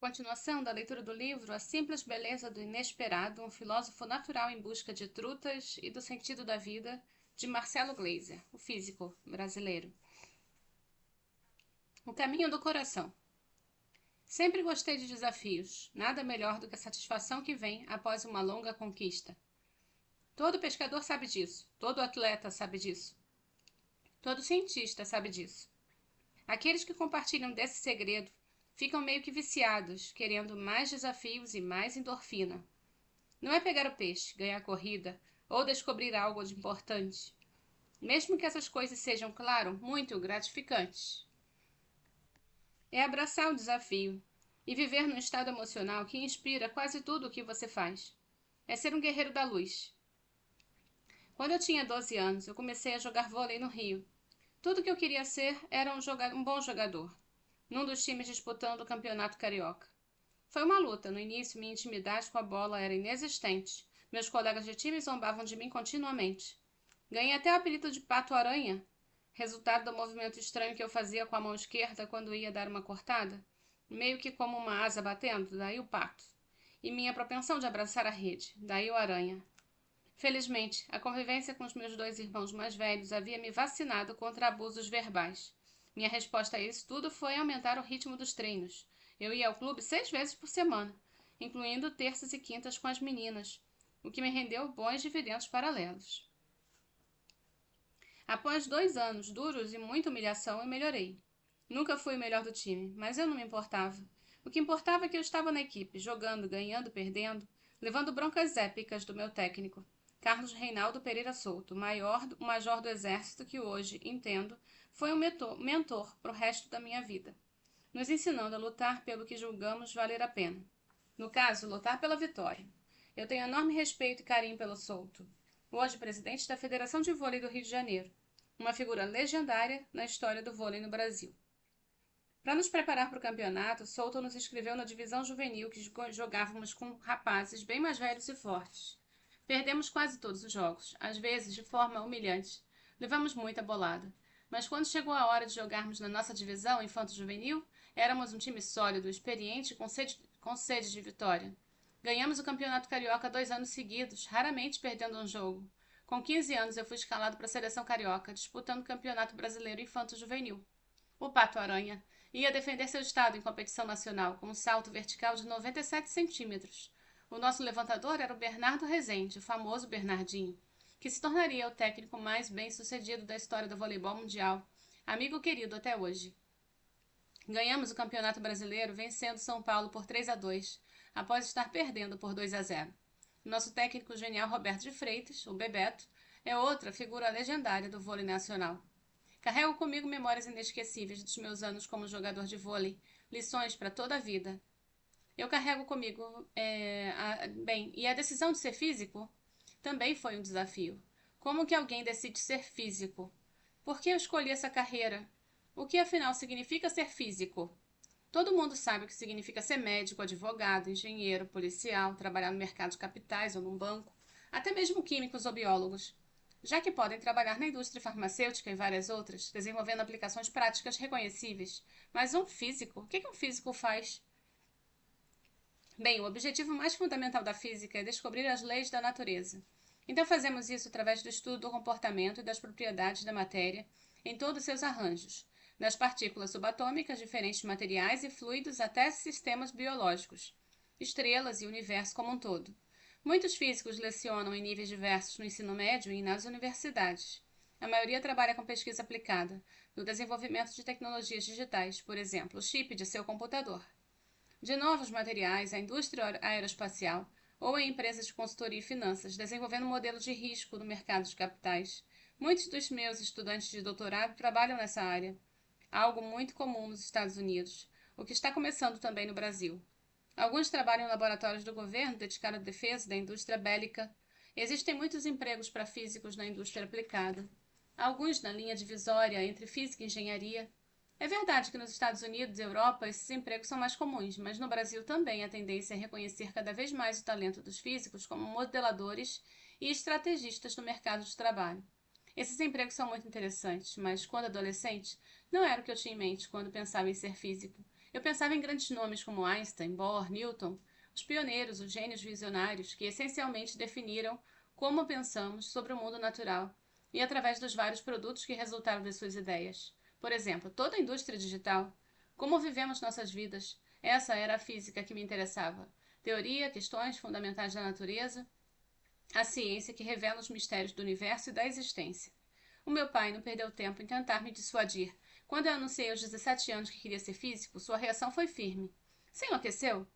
Continuação da leitura do livro A Simples Beleza do Inesperado, um filósofo natural em busca de trutas e do sentido da vida, de Marcelo Gleiser, o físico brasileiro. O caminho do coração. Sempre gostei de desafios, nada melhor do que a satisfação que vem após uma longa conquista. Todo pescador sabe disso, todo atleta sabe disso, todo cientista sabe disso. Aqueles que compartilham desse segredo ficam meio que viciados, querendo mais desafios e mais endorfina. Não é pegar o peixe, ganhar a corrida ou descobrir algo de importante, mesmo que essas coisas sejam, claro, muito gratificantes. É abraçar o desafio e viver num estado emocional que inspira quase tudo o que você faz. É ser um guerreiro da luz. Quando eu tinha 12 anos, eu comecei a jogar vôlei no Rio. Tudo que eu queria ser era um bom jogador, num dos times disputando o campeonato carioca. Foi uma luta. No início, minha intimidade com a bola era inexistente. Meus colegas de time zombavam de mim continuamente. Ganhei até o apelido de Pato-Aranha, resultado do movimento estranho que eu fazia com a mão esquerda quando ia dar uma cortada, meio que como uma asa batendo, daí o pato. E minha propensão de abraçar a rede, daí o aranha. Felizmente, a convivência com os meus dois irmãos mais velhos havia me vacinado contra abusos verbais. Minha resposta a isso tudo foi aumentar o ritmo dos treinos. Eu ia ao clube 6 vezes por semana, incluindo terças e quintas com as meninas, o que me rendeu bons dividendos paralelos. Após 2 anos duros e muita humilhação, eu melhorei. Nunca fui o melhor do time, mas eu não me importava. O que importava é que eu estava na equipe, jogando, ganhando, perdendo, levando broncas épicas do meu técnico, Carlos Reinaldo Pereira Souto, o major do exército que hoje, entendo, foi um mentor para o resto da minha vida, nos ensinando a lutar pelo que julgamos valer a pena. No caso, lutar pela vitória. Eu tenho enorme respeito e carinho pelo Souto, hoje presidente da Federação de Vôlei do Rio de Janeiro, uma figura legendária na história do vôlei no Brasil. Para nos preparar para o campeonato, Souto nos inscreveu na divisão juvenil que jogávamos com rapazes bem mais velhos e fortes. Perdemos quase todos os jogos, às vezes de forma humilhante. Levamos muita bolada. Mas quando chegou a hora de jogarmos na nossa divisão infanto-juvenil, éramos um time sólido, experiente e com sede de vitória. Ganhamos o campeonato carioca 2 anos seguidos, raramente perdendo um jogo. Com 15 anos eu fui escalado para a seleção carioca, disputando o campeonato brasileiro infanto-juvenil. O Pato-Aranha ia defender seu estado em competição nacional com um salto vertical de 97 centímetros. O nosso levantador era o Bernardo Rezende, o famoso Bernardinho, que se tornaria o técnico mais bem-sucedido da história do voleibol mundial, amigo querido até hoje. Ganhamos o Campeonato Brasileiro vencendo São Paulo por 3-2, após estar perdendo por 2-0. Nosso técnico genial Roberto de Freitas, o Bebeto, é outra figura legendária do vôlei nacional. Carrego comigo memórias inesquecíveis dos meus anos como jogador de vôlei, lições para toda a vida. Eu carrego comigo, e a decisão de ser físico também foi um desafio. Como que alguém decide ser físico? Por que eu escolhi essa carreira? O que afinal significa ser físico? Todo mundo sabe o que significa ser médico, advogado, engenheiro, policial, trabalhar no mercado de capitais ou num banco, até mesmo químicos ou biólogos, já que podem trabalhar na indústria farmacêutica e várias outras, desenvolvendo aplicações práticas reconhecíveis. Mas um físico, o que um físico faz? Bem, o objetivo mais fundamental da física é descobrir as leis da natureza. Então fazemos isso através do estudo do comportamento e das propriedades da matéria em todos os seus arranjos, das partículas subatômicas, diferentes materiais e fluidos até sistemas biológicos, estrelas e o universo como um todo. Muitos físicos lecionam em níveis diversos no ensino médio e nas universidades. A maioria trabalha com pesquisa aplicada, no desenvolvimento de tecnologias digitais, por exemplo, o chip de seu computador, de novos materiais, a indústria aeroespacial ou em empresas de consultoria e finanças, desenvolvendo modelos de risco no mercado de capitais. Muitos dos meus estudantes de doutorado trabalham nessa área, algo muito comum nos Estados Unidos, o que está começando também no Brasil. Alguns trabalham em laboratórios do governo dedicados à defesa da indústria bélica. Existem muitos empregos para físicos na indústria aplicada, alguns na linha divisória entre física e engenharia. É verdade que nos Estados Unidos e Europa esses empregos são mais comuns, mas no Brasil também a tendência é reconhecer cada vez mais o talento dos físicos como modeladores e estrategistas no mercado de trabalho. Esses empregos são muito interessantes, mas quando adolescente, não era o que eu tinha em mente quando pensava em ser físico. Eu pensava em grandes nomes como Einstein, Bohr, Newton, os pioneiros, os gênios visionários que essencialmente definiram como pensamos sobre o mundo natural e através dos vários produtos que resultaram de suas ideias. Por exemplo, toda a indústria digital. Como vivemos nossas vidas? Essa era a física que me interessava. Teoria, questões fundamentais da natureza, a ciência que revela os mistérios do universo e da existência. O meu pai não perdeu tempo em tentar me dissuadir. Quando eu anunciei aos 17 anos que queria ser físico, sua reação foi firme. Você enlouqueceu?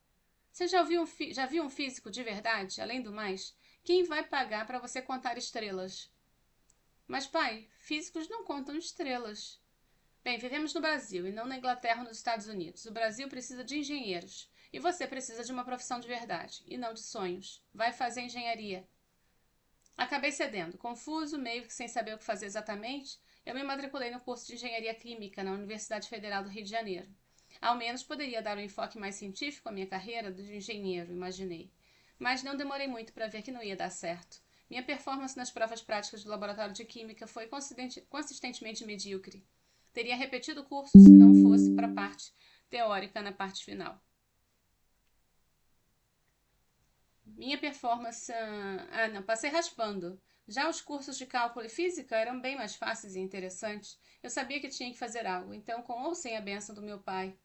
Você já viu um físico de verdade? Além do mais, quem vai pagar para você contar estrelas? Mas, pai, físicos não contam estrelas. Bem, vivemos no Brasil e não na Inglaterra ou nos Estados Unidos. O Brasil precisa de engenheiros. E você precisa de uma profissão de verdade, e não de sonhos. Vai fazer engenharia. Acabei cedendo. Confuso, meio que sem saber o que fazer exatamente, eu me matriculei no curso de Engenharia Química na Universidade Federal do Rio de Janeiro. Ao menos poderia dar um enfoque mais científico à minha carreira de engenheiro, imaginei. Mas não demorei muito para ver que não ia dar certo. Minha performance nas provas práticas do laboratório de Química foi consistentemente medíocre. Teria repetido o curso se não fosse para a parte teórica na parte final. Minha performance. Não, passei raspando. Já os cursos de cálculo e física eram bem mais fáceis e interessantes. Eu sabia que tinha que fazer algo, então, com ou sem a bênção do meu pai.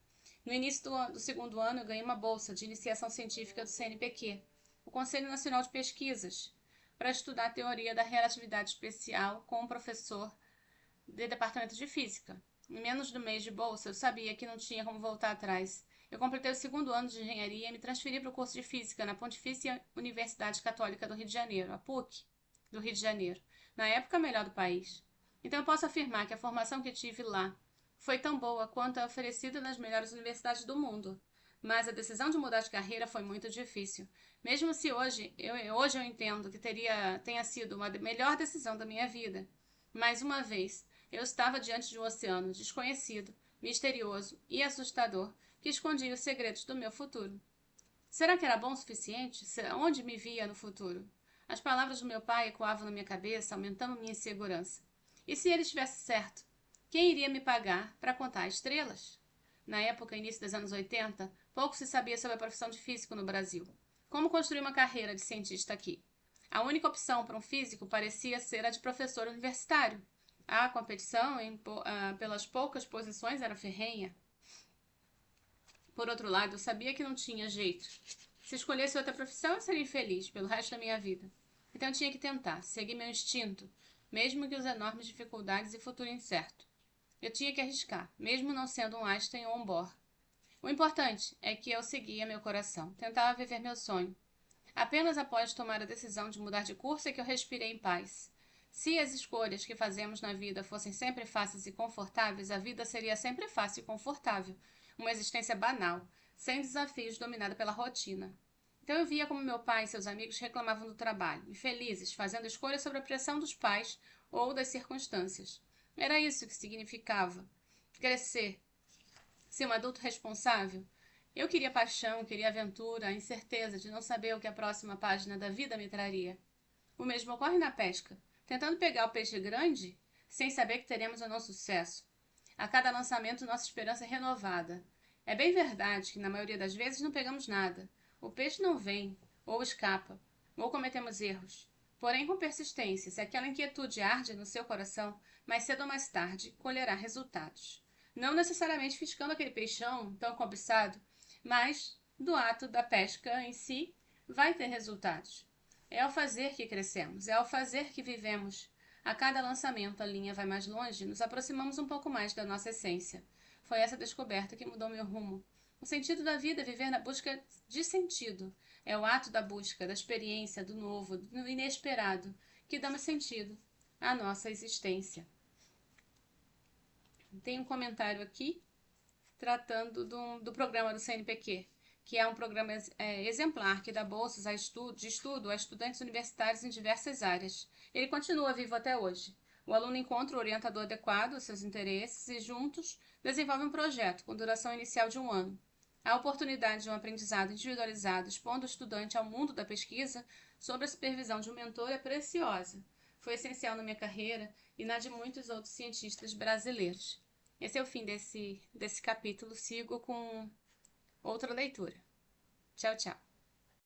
No início do segundo ano, eu ganhei uma bolsa de iniciação científica do CNPq, o Conselho Nacional de Pesquisas, para estudar a teoria da relatividade especial com um professor de departamento de física. Em menos de um mês de bolsa, eu sabia que não tinha como voltar atrás. Eu completei o segundo ano de engenharia e me transferi para o curso de física na Pontifícia Universidade Católica do Rio de Janeiro, a PUC do Rio de Janeiro, na época a melhor do país. Então eu posso afirmar que a formação que tive lá foi tão boa quanto a oferecida nas melhores universidades do mundo. Mas a decisão de mudar de carreira foi muito difícil. Mesmo se hoje eu entendo que tenha sido a melhor decisão da minha vida. Mais uma vez, eu estava diante de um oceano desconhecido, misterioso e assustador que escondia os segredos do meu futuro. Será que era bom o suficiente? Onde me via no futuro? As palavras do meu pai ecoavam na minha cabeça, aumentando minha insegurança. E se ele estivesse certo? Quem iria me pagar para contar estrelas? Na época, início dos anos 80, pouco se sabia sobre a profissão de físico no Brasil. Como construir uma carreira de cientista aqui? A única opção para um físico parecia ser a de professor universitário. A competição pelas poucas posições era ferrenha. Por outro lado, eu sabia que não tinha jeito. Se escolhesse outra profissão, eu seria infeliz pelo resto da minha vida. Então eu tinha que tentar, seguir meu instinto, mesmo que os enormes dificuldades e futuro incerto. Eu tinha que arriscar, mesmo não sendo um Einstein ou um Bohr. O importante é que eu seguia meu coração, tentava viver meu sonho. Apenas após tomar a decisão de mudar de curso é que eu respirei em paz. Se as escolhas que fazemos na vida fossem sempre fáceis e confortáveis, a vida seria sempre fácil e confortável, uma existência banal, sem desafios, dominada pela rotina. Então eu via como meu pai e seus amigos reclamavam do trabalho, infelizes, fazendo escolhas sob a pressão dos pais ou das circunstâncias. Era isso que significava crescer, ser um adulto responsável. Eu queria paixão, queria aventura, a incerteza de não saber o que a próxima página da vida me traria. O mesmo ocorre na pesca. Tentando pegar o peixe grande, sem saber que teremos ou não sucesso. A cada lançamento, nossa esperança é renovada. É bem verdade que, na maioria das vezes, não pegamos nada. O peixe não vem, ou escapa, ou cometemos erros. Porém, com persistência, se aquela inquietude arde no seu coração, mais cedo ou mais tarde, colherá resultados. Não necessariamente fiscando aquele peixão tão cobiçado, mas do ato da pesca em si, vai ter resultados. É ao fazer que crescemos, é ao fazer que vivemos. A cada lançamento a linha vai mais longe, nos aproximamos um pouco mais da nossa essência. Foi essa descoberta que mudou meu rumo. O sentido da vida é viver na busca de sentido. É o ato da busca, da experiência, do novo, do inesperado, que damos sentido à nossa existência. Tem um comentário aqui tratando do programa do CNPq, que é um programa exemplar que dá bolsas de estudo a estudantes universitários em diversas áreas. Ele continua vivo até hoje. O aluno encontra o orientador adequado aos seus interesses e, juntos, desenvolvem um projeto com duração inicial de 1 ano. A oportunidade de um aprendizado individualizado expondo o estudante ao mundo da pesquisa sob a supervisão de um mentor é preciosa. Foi essencial na minha carreira e na de muitos outros cientistas brasileiros. Esse é o fim desse capítulo. Sigo com outra leitura. Tchau, tchau.